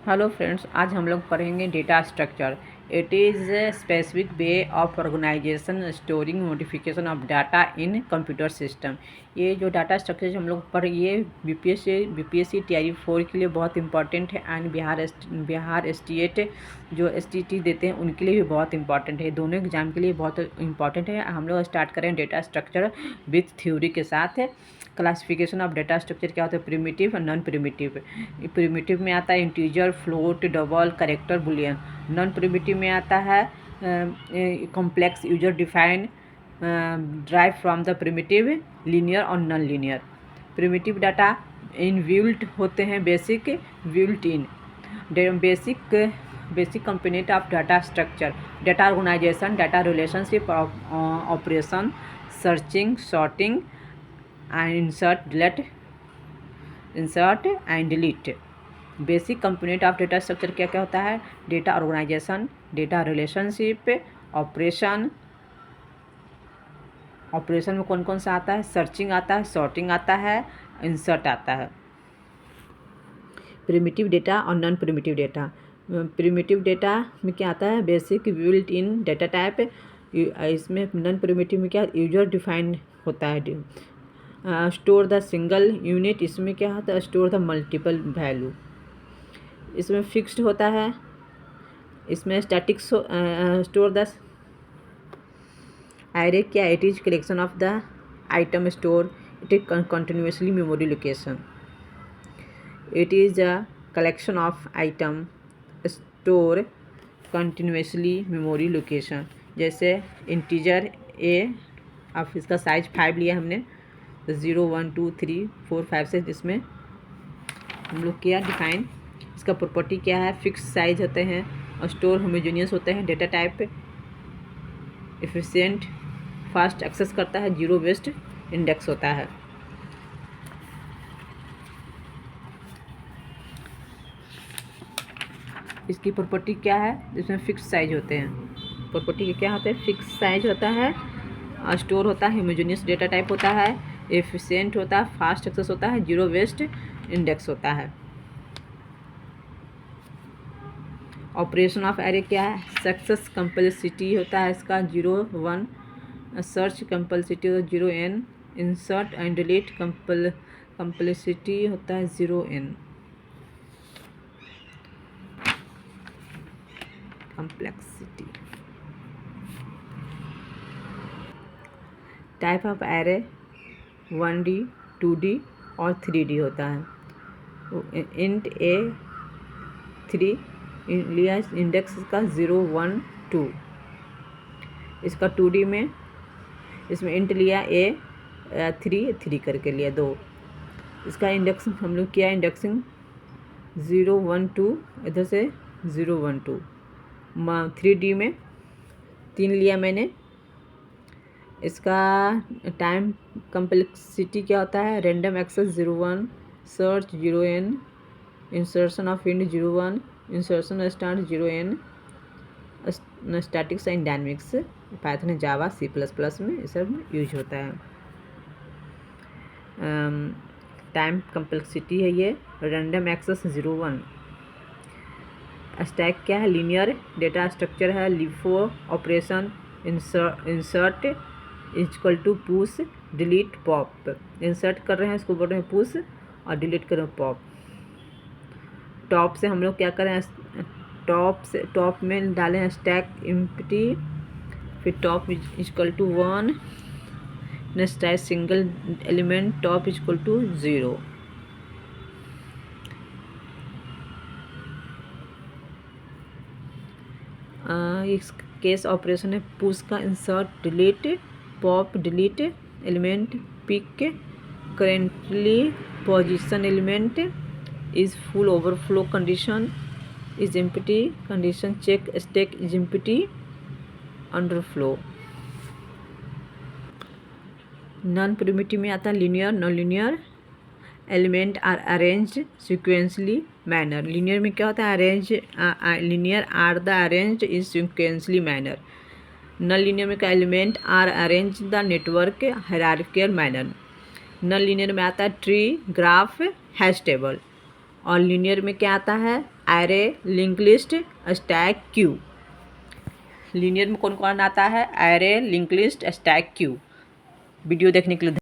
Hello friends, आज हम लोग पढ़ेंगे data structure. It is a specific way of organisation storing notification of data in computer system. ये जो डाटा स्ट्रक्चर हम लोग पढ़ ये बीपीएससी टीआरई 4 के लिए बहुत इंपॉर्टेंट है एंड बिहार स्टेट जो एसटीटी देते हैं उनके लिए भी बहुत इंपॉर्टेंट है। दोनों एग्जाम के लिए बहुत इंपॉर्टेंट है। हम लोग स्टार्ट करें डेटा स्ट्रक्चर विथ थ्योरी के साथ। क्लासिफिकेशन ऑफ डेटा स्ट्रक्चर क्या होता है? प्रिमिटिव और नॉन प्रिमिटिव। प्रिमिटिव में आता है integer, float, double, character, boolean. Non primitive में आता है complex, user define, drive from the primitive, linear और non linear. Primitive data inbuilt होते हैं, basic, built in. Basic component of data structure: data organisation, data relationship, operation, searching, sorting and insert and delete। Basic component of data structure क्या क्या होता है? Data organisation, data relationship, operation में कौन कौन सा आता है? सर्चिंग आता है, सॉर्टिंग आता है, इंसर्ट आता है। प्रिमिटिव डेटा और non primitive data. Primitive data में क्या आता है? बेसिक, बिल्ट इन डेटा टाइप। इसमें नॉन प्रिमिटिव में क्या? यूजर डिफाइंड होता है। स्टोर द सिंगल यूनिट, इसमें क्या होता है? Store the multiple value. इसमें फिक्स्ड होता है। इसमें स्टैटिक स्टोर द एरे क्या? It is collection of the item store, it is continuously memory location. It is a collection of item store continuously memory location. जैसे integer a, अब इसका size 5 लिया हमने, 0 1 2 3 4 5 से इसमें हम लोग किया डिफाइन। इसका प्रॉपर्टी क्या है? फिक्स साइज होते हैं और स्टोर होमोजेनियस होते हैं। Data type efficient, fast access करता है, जीरो वेस्ट इंडेक्स होता है। इसकी प्रॉपर्टी क्या है? इसमें फिक्स साइज होते हैं। प्रॉपर्टी क्या होते हैं? फिक्स साइज होता है, स्टोर होता है, होमोजेनियस डेटा टाइप होता है, एफिशिएंट होता है, फास्ट एक्सेस होता है, जीरो वेस्ट इंडेक्स होता है। ऑपरेशन ऑफ एरे क्या है? सक्सेस कंपल्सिटी होता है इसका 0 1, search complexity 0 n, insert and delete complexity होता है 0 n। Complexity. Type of array 1D, 2D और 3D होता है। इंट ए 3 लिया, इंडेक्स का 0 1 2। इसका 2D में इसमें इंट लिया ए 3 करके लिया 2। इसका इंडेक्स हम लोग किया इंडेक्सिंग 0 1 2, इधर से 0 1 2। 3D में 3 लिया मैंने। इसका टाइम कम्प्लेक्सिटी क्या होता है? Random access 0 1, search 0 n, insertion of int 0 1, insertion start 0 n। Statics and dynamics Python, Java, C++ में ये सब यूज होता है। टाइम कम्प्लेक्सिटी है ये। Random access 0 1। स्टैक क्या है? लीनियर डेटा स्ट्रक्चर है। LIFO operation, insert equal to push, delete, pop. Insert कर रहे हैं, इसको बोल रहे हैं पुश, और डिलीट कर रहे हैं पॉप। टॉप से हम लोग क्या करें? टॉप में डालें हैं स्टैक एम्प्टी, फिर टॉप इक्वल टू 1, नेक्स्ट है single element, top equal to 0। इस केस ऑपरेशन है पुश का, insert, delete, pop, delete element, peek, currently position element, is full overflow condition, is empty condition, check stack is empty, underflow. Non primitive में आता है linear, non linear. Element are arranged sequentially manner. Linear में क्या होता है? Linear are the arranged is sequentially manner. Non linear में क्या? Element are arrange the network hierarchical manner. Non linear में आता है ट्री, ग्राफ, हैश टेबल। और लीनियर में क्या आता है? Array, link list, stack queue. Linear में कौन कौन आता है? Array, link list, stack queue. Video देखने के लिए